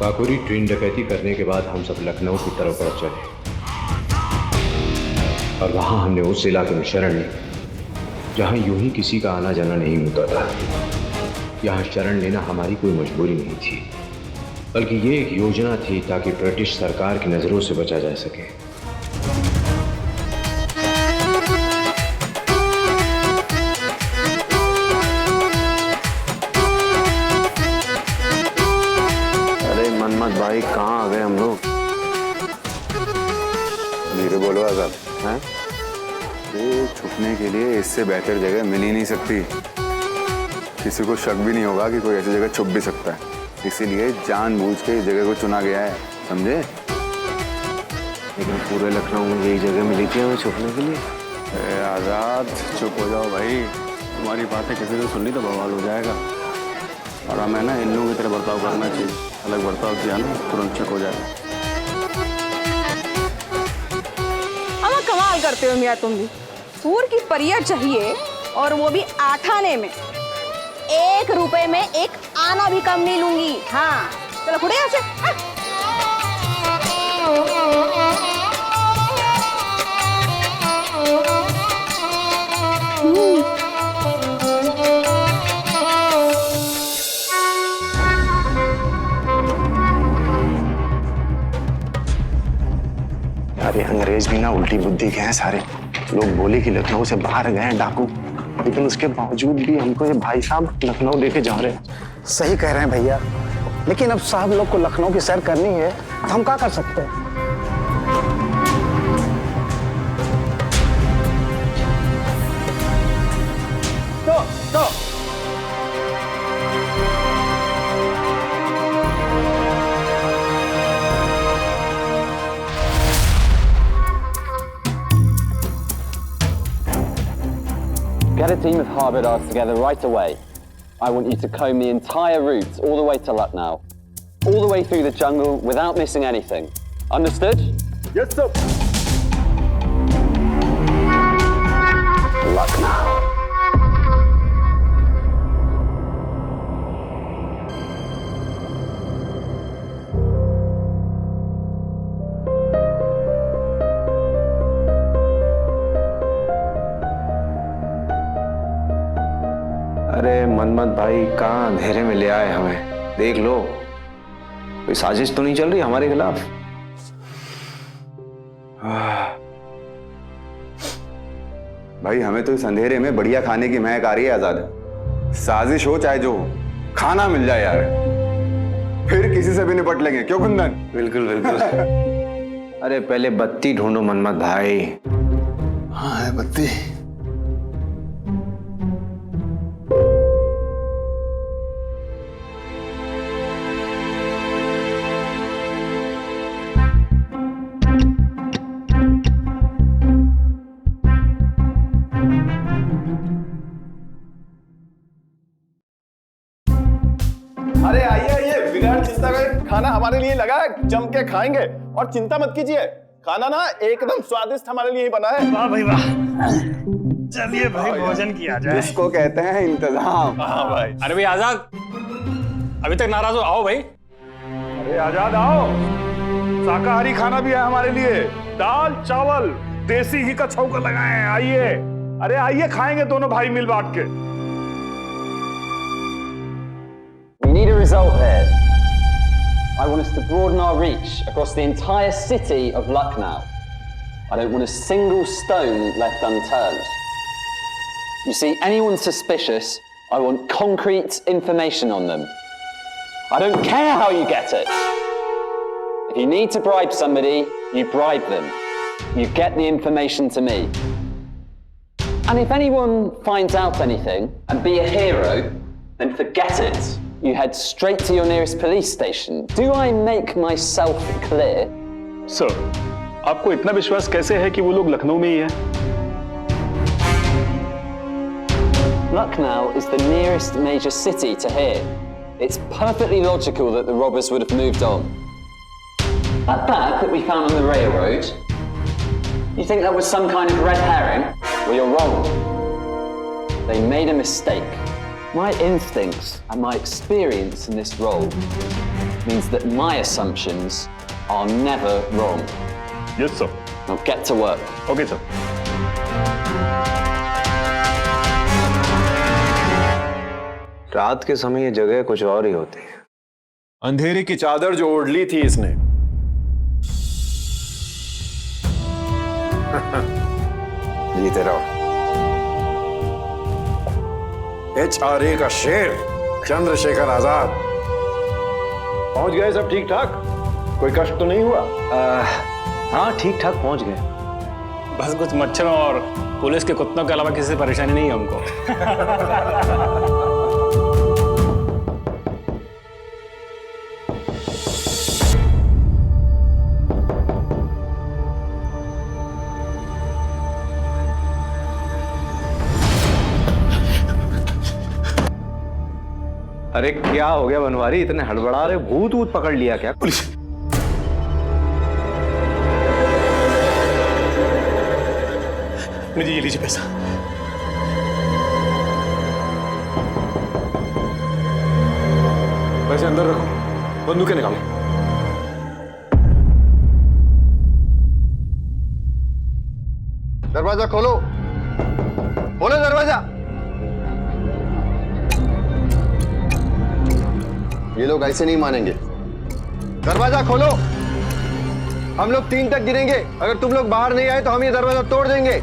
Kakori train डकैती करने के बाद हम सब लखनऊ की तरफ बढ़ चले और वहां हमने उस इलाके में शरण ली जहां यूं ही किसी का आना जाना नहीं होता था। यहाँ शरण लेना हमारी कोई मजबूरी नहीं थी, बल्कि ये एक योजना थी ताकि ब्रिटिश सरकार की नजरों से बचा जा सके। मनमत भाई कहाँ आ गए हम लोग? धीरे बोलो आजाद। हैं? ये छुपने के लिए इससे बेहतर जगह मिल ही नहीं सकती। किसी को शक भी नहीं होगा कि कोई ऐसी जगह छुप भी सकता है, इसीलिए जानबूझ के इस जगह को चुना गया है, समझे? लेकिन पूरे लखनऊ में यही जगह मिली थी हमें छुपने के लिए। अरे आजाद चुप हो जाओ भाई, तुम्हारी बातें किसी ने सुन ली तो बवाल हो जाएगा। और हमें ना इन लोगों की तरह बर्ताव करना चाहिए, अलग बर्ताव किया ना तुरंत चेक हो जाएगा। अमा कमाल करते हो मियां तुम भी। सूर की परिया चाहिए और वो भी 8 आने में। 1 रुपए में 1 आना भी कम नहीं लूंगी। हाँ चलो खुड़े यहाँ से। अरे अंग्रेज भी ना उल्टी बुद्धि के हैं सारे। लोग बोले कि लखनऊ से बाहर गए हैं डाकू, लेकिन उसके बावजूद भी हमको ये भाई साहब लखनऊ लेके जा रहे हैं। सही कह रहे हैं भैया, लेकिन अब साहब लोग को लखनऊ की सैर करनी है तो हम क्या कर सकते हैं? तो Get a team of Harbourdards together right away. I want you to comb the entire route all the way to Lucknow. All the way through the jungle without missing anything. Understood? Yes, sir. Lucknow. अरे मनमत भाई कहाँ अंधेरे में ले आए हमें? देख लो, कोई साजिश तो नहीं चल रही हमारे खिलाफ? भाई हमें तो इस अंधेरे में बढ़िया खाने की महक आ रही है आजाद। साजिश हो चाहे जो हो, खाना मिल जाए यार, फिर किसी से भी निपट लेंगे। क्यों कुंदन? बिल्कुल बिल्कुल। अरे पहले बत्ती ढूंढो मनमत भाई। हाँ है बत्ती। अरे आइए आइए, बिना चिंता करे खाना हमारे लिए लगा है, जम के खाएंगे। और चिंता मत कीजिए, खाना ना एकदम स्वादिष्ट हमारे लिए ही बना है। वाह भाई वाह, चलिए भाई भोजन किया जाए। इसको कहते हैं इंतजाम। हाँ भाई। अरे भाई आजाद, अभी तक नाराज हो? आओ भाई। अरे आजाद आओ, शाकाहारी खाना भी है हमारे लिए। दाल चावल देसी घी का छौंका लगाए हैं, आइए। अरे आइए, खाएंगे दोनों भाई मिल बांट के। We need a result here. I want us to broaden our reach across the entire city of Lucknow. I don't want a single stone left unturned. You see anyone suspicious, I want concrete information on them. I don't care how you get it. If you need to bribe somebody, you bribe them. You get the information to me. And if anyone finds out anything and be a hero, then forget it. You head straight to your nearest police station. Do I make myself clear? Sir, आपको इतना विश्वास कैसे है कि वो लोग लखनऊ में ही हैं? Lucknow is the nearest major city to here. It's perfectly logical that the robbers would have moved on. That bag that we found on the railroad, you think that was some kind of red herring? Well, you're wrong. They made a mistake. My instincts and my experience in this role means that my assumptions are never wrong. Yes sir. Now get to work. Okay sir. रात के समय ये जगह कुछ और ही होती है। अंधेरे की चादर जो ओढ़ ली थी इसने, जीते रहो। HRA का शेर चंद्रशेखर आजाद। पहुंच गए सब ठीक ठाक? कोई कष्ट तो नहीं हुआ? हाँ ठीक ठाक पहुंच गए। बस कुछ मच्छरों और पुलिस के कुत्तों के अलावा किसी से परेशानी नहीं है हमको। अरे क्या हो गया बनवारी, इतने हड़बड़ा रहे? भूत ऊत पकड़ लिया क्या? पुलिस। ये लीजिए पैसा। पैसे अंदर रखो, बंदूकें निकालो। दरवाजा खोलो, खोलो दरवाजा। ये लोग ऐसे नहीं मानेंगे। दरवाजा खोलो। हम लोग 3 तक गिनेंगे। अगर तुम लोग बाहर नहीं आए तो हम ये दरवाजा तोड़ देंगे।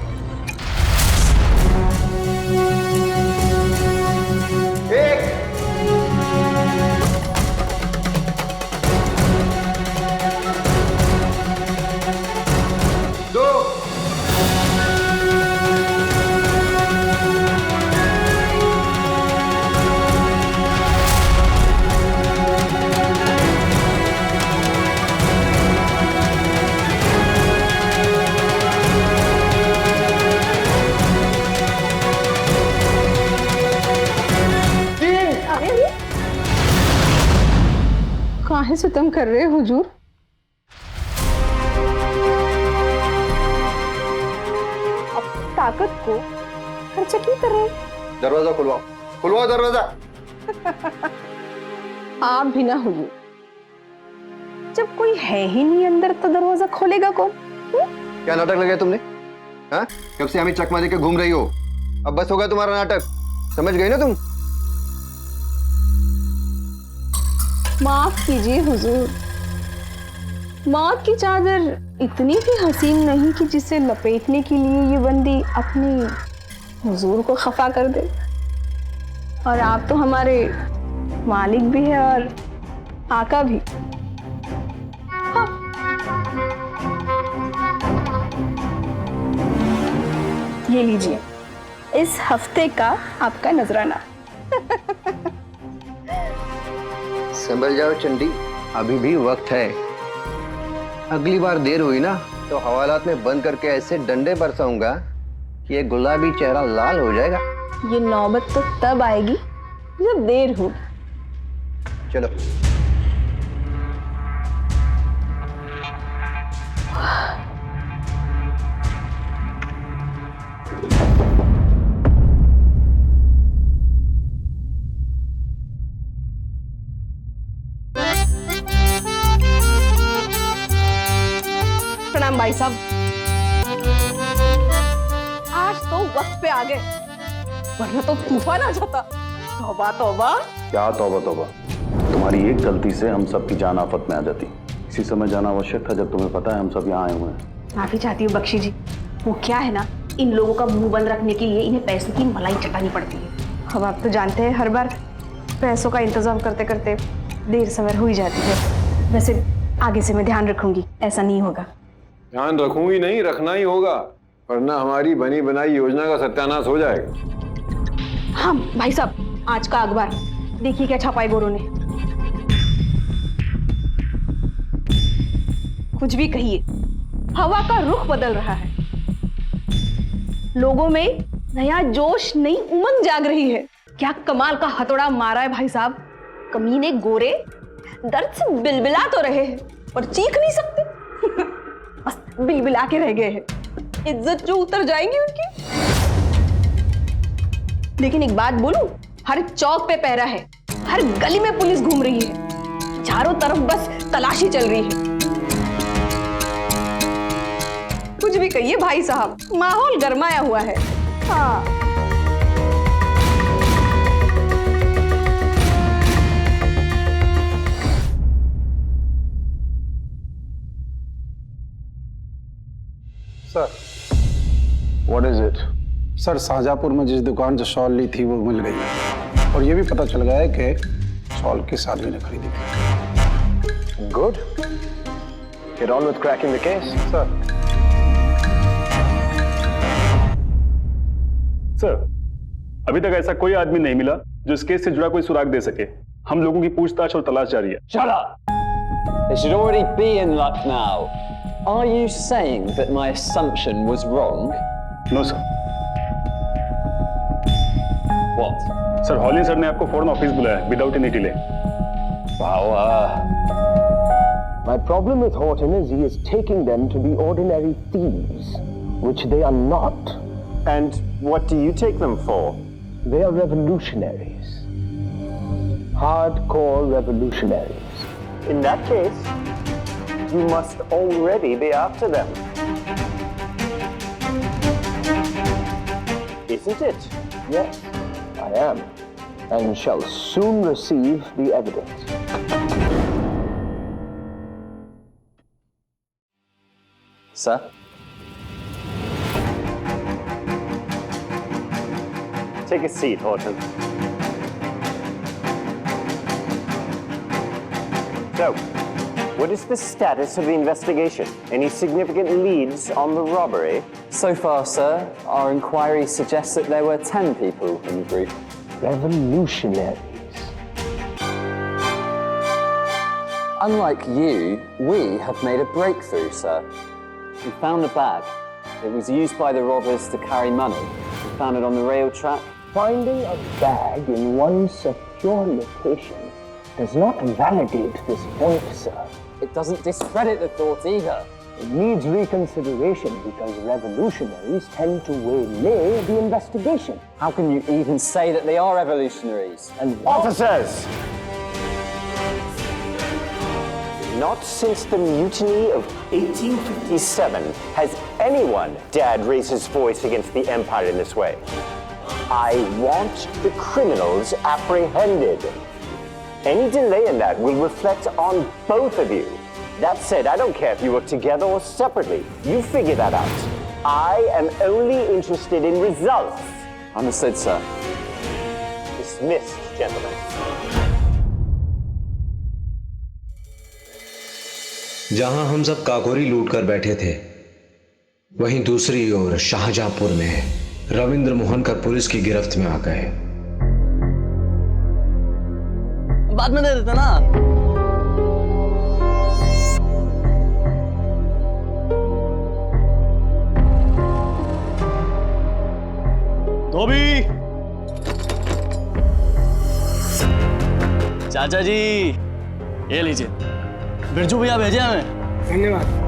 1 2 काहे सितम कर रहे हो हुजूर? अब ताकत को खर्चा क्यों कर रहे हैं? दरवाजा खुलवाओ, खुलवाओ दरवाजा। आप भी ना हुजूर, जब कोई है ही नहीं अंदर तो दरवाजा खोलेगा कौन? क्या नाटक लगाया तुमने? हाँ? कब से हमें चकमा देकर घूम रही हो? अब बस होगा तुम्हारा नाटक। समझ गई ना तुम? माफ कीजिए हुजूर, मौत की चादर इतनी भी हसीन नहीं कि जिसे लपेटने के लिए ये बंदी अपने हुजूर को खफा कर दे। और आप तो हमारे मालिक भी है और आका भी। हाँ। ये लीजिए, इस हफ्ते का आपका नजराना। संभल जाओ चंडी, अभी भी वक्त है। अगली बार देर हुई ना तो हवालात में बंद करके ऐसे डंडे बरसाऊंगा कि ये गुलाबी चेहरा लाल हो जाएगा। ये नौबत तो तब आएगी जब देर हो। चलो प्रणाम भाई साहब। आज तो वक्त पे आ गए, वरना तो तूफान आ जाता। तौबा तौबा। क्या तौबा तौबा, तुम्हारी एक गलती से हम सब की जान आफत में आ जाती। इसी समय जाना आवश्यक था जब तुम्हें पता है हम सब यहाँ आए हुए हैं। माफी चाहती हूँ बख्शी जी। वो क्या है ना, इन लोगों का मुंह बंद रखने के लिए इन्हें पैसों की मलाई चटानी पड़ती है। अब आप तो जानते हैं हर बार पैसों का इंतजाम करते करते देर सवेर हो ही जाती है। वैसे आगे से मैं ध्यान रखूंगी, ऐसा नहीं होगा। ध्यान रखूंगी नहीं, रखना ही होगा, वरना हमारी बनी बनाई योजना का सत्यानाश हो जाएगा। हाँ भाई साहब, आज का अखबार देखिए क्या छापा है गोरों ने। कुछ भी कहिए, हवा का रुख बदल रहा है। लोगों में नया जोश, नई उमंग जाग रही है। क्या कमाल का हथौड़ा मारा है भाई साहब। कमीने गोरे दर्द से बिलबिला तो रहे हैं और चीख नहीं सकते। बस बिलबिला के रह गए हैं। इज्जत जो उतर जाएंगी उनकी। लेकिन एक बात बोलूं, हर चौक पे पहरा है, हर गली में पुलिस घूम रही है। चारों तरफ बस तलाशी चल रही है। कुछ भी कहिए भाई साहब, माहौल गरमाया हुआ है। हाँ, sir what is it? Sir Shahjahanpur में जिस दुकान से शॉल ली थी वो मिल गई, और ये भी पता चल गया है कि शॉल किस आदमी ने खरीदी थी। Good, get on with cracking the case. Sir, अभी तक ऐसा कोई आदमी नहीं मिला जो इस केस से जुड़ा कोई सुराग दे सके। हम लोगों की पूछताछ और तलाश जारी है। Shut up! They should already be in Lucknow. Are you saying that my assumption was wrong? No sir. What? Sir, Hollin sir ने आपको फौरन ऑफिस बुलाया without any delay. My problem with Horton is he is taking them to be ordinary thieves, which they are not. And what do you take them for? They are revolutionaries. Hardcore revolutionaries. In that case, you must already be after them. Isn't it? Yes, I am, and shall soon receive the evidence. Sir? Take a seat, Horton. So, what is the status of the investigation? Any significant leads on the robbery? So far, sir, our inquiry suggests that there were 10 people in the group. Revolutionaries. Unlike you, we have made a breakthrough, sir. We found a bag. It was used by the robbers to carry money. We found it on the rail track. Finding a bag in one secure location does not validate this point, sir. It doesn't discredit the thought either. It needs reconsideration because revolutionaries tend to waylay the investigation. How can you even say that they are revolutionaries? And Officers! Not since the mutiny of 1857 has anyone dared raise his voice against the empire in this way. I want the criminals apprehended. Any delay in that will reflect on both of you. That said, I don't care if you work together or separately. You figure that out. I am only interested in results. Understood, sir. Dismissed, gentlemen. जहां हम सब काकोरी लूट कर बैठे थे, वहीं दूसरी ओर शाहजहाँपुर में रविंद्र मोहनकर पुलिस की गिरफ्त में आ गए। बाद में दे देते ना। धोबी, चाचा जी ये लीजिए, बिरजू भैया भेजे हमें। धन्यवाद।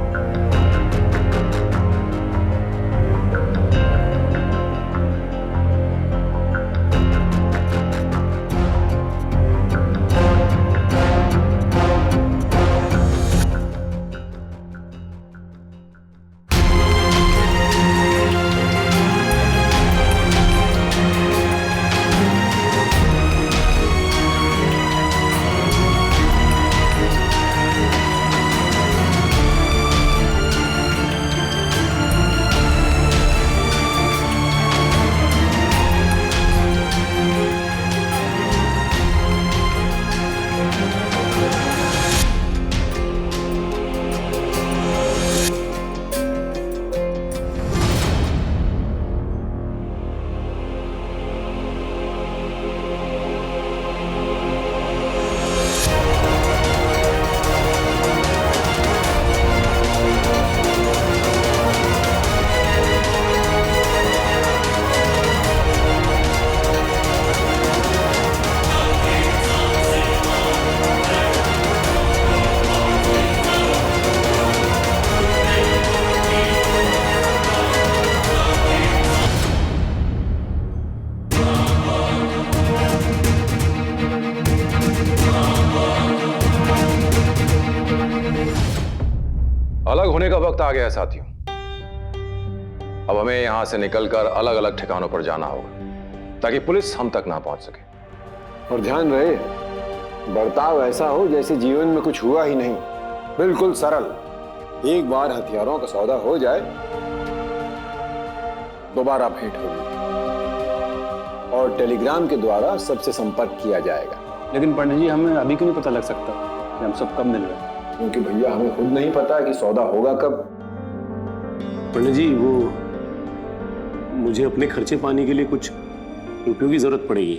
अलग होने का वक्त आ गया है साथियों। अब हमें यहां से निकलकर अलग अलग ठिकानों पर जाना होगा ताकि पुलिस हम तक ना पहुंच सके। और ध्यान रहे, बर्ताव ऐसा हो जैसे जीवन में कुछ हुआ ही नहीं, बिल्कुल सरल। एक बार हथियारों का सौदा हो जाए, दोबारा भेंट होगी और टेलीग्राम के द्वारा सबसे संपर्क किया जाएगा। लेकिन पंडित जी, हमें अभी क्यों नहीं पता लग सकता कि हम सब कब मिल रहे हैं? क्योंकि भैया हमें खुद नहीं पता कि सौदा होगा कब। पंडित जी, वो मुझे अपने खर्चे पाने के लिए कुछ रुपयों की जरूरत पड़ेगी।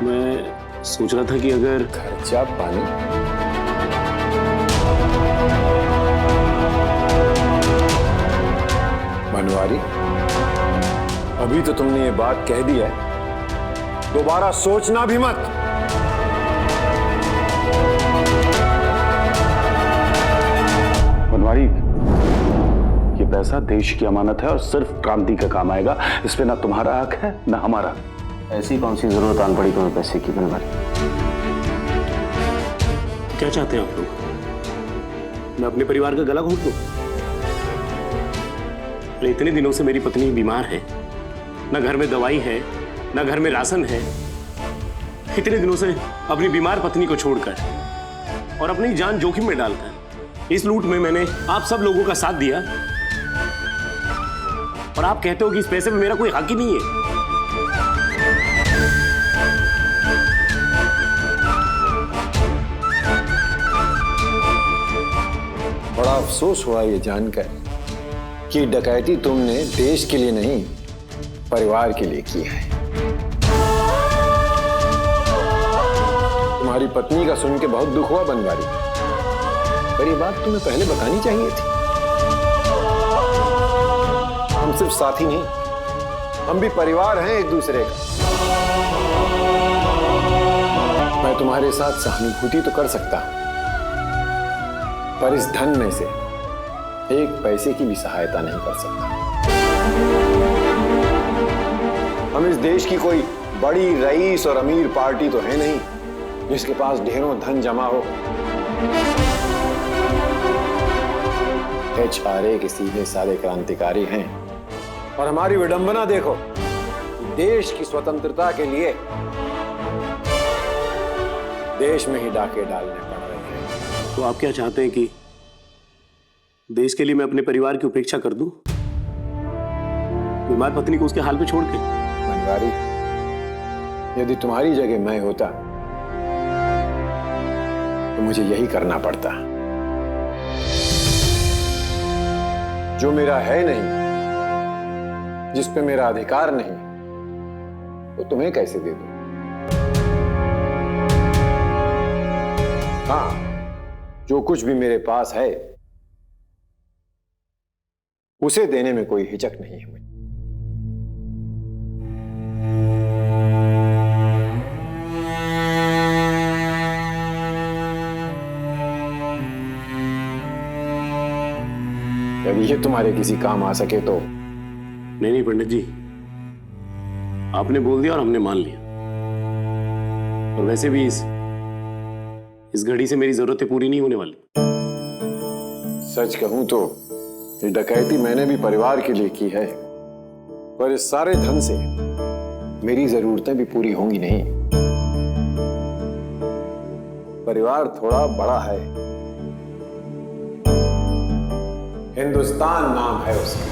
मैं सोच रहा था कि अगर खर्चा पानी, बनवारी, अभी तो तुमने ये बात कह दी है, दोबारा सोचना भी मत। बनवारी, ये पैसा देश की अमानत है और सिर्फ क्रांति का काम आएगा। इस पे ना तुम्हारा हक है ना हमारा। ऐसी कौन सी जरूरत आन पड़ी तुम्हें पैसे की बनवारी? क्या चाहते हैं आप लोग? मैं अपने परिवार का गला घोंट दूं? अरे इतने दिनों से मेरी पत्नी बीमार है, ना घर में दवाई है ना घर में राशन है। इतने दिनों से अपनी बीमार पत्नी को छोड़कर और अपनी जान जोखिम में डालकर इस लूट में मैंने आप सब लोगों का साथ दिया, और आप कहते हो कि इस पैसे में मेरा कोई हक ही नहीं है। बड़ा अफसोस हुआ ये जानकर कि डकैती तुमने देश के लिए नहीं, परिवार के लिए की है। तुम्हारी पत्नी का सुन के बहुत दुख हुआ बनवारी, पर ये बात तुम्हें पहले बतानी चाहिए थी। हम सिर्फ साथी नहीं, हम भी परिवार हैं एक दूसरे का। मैं तुम्हारे साथ सहानुभूति तो कर सकता हूं, पर इस धन में से एक पैसे की भी सहायता नहीं कर सकता। हम इस देश की कोई बड़ी रईस और अमीर पार्टी तो है नहीं जिसके पास ढेरों धन जमा हो। HRA के सीधे साधे क्रांतिकारी हैं, और हमारी विडंबना देखो, देश की स्वतंत्रता के लिए देश में ही डाके डालने पड़ रहे हैं। तो आप क्या चाहते हैं कि देश के लिए मैं अपने परिवार की उपेक्षा कर दूं, बीमार पत्नी को उसके हाल पे छोड़ के? बनवारी, यदि तुम्हारी जगह मैं होता तो मुझे यही करना पड़ता। जो मेरा है नहीं, जिस पे मेरा अधिकार नहीं, तो तुम्हें कैसे दे दूं? हाँ, जो कुछ भी मेरे पास है उसे देने में कोई हिचक नहीं है मुझे। यदि ये तुम्हारे किसी काम आ सके तो। नहीं पंडित जी, आपने बोल दिया और हमने मान लिया। और वैसे भी इस घड़ी से मेरी जरूरतें पूरी नहीं होने वाली। सच कहूं तो ये डकैती मैंने भी परिवार के लिए की है, पर इस सारे धन से मेरी जरूरतें भी पूरी होंगी नहीं। परिवार थोड़ा बड़ा है, हिंदुस्तान नाम है उसका।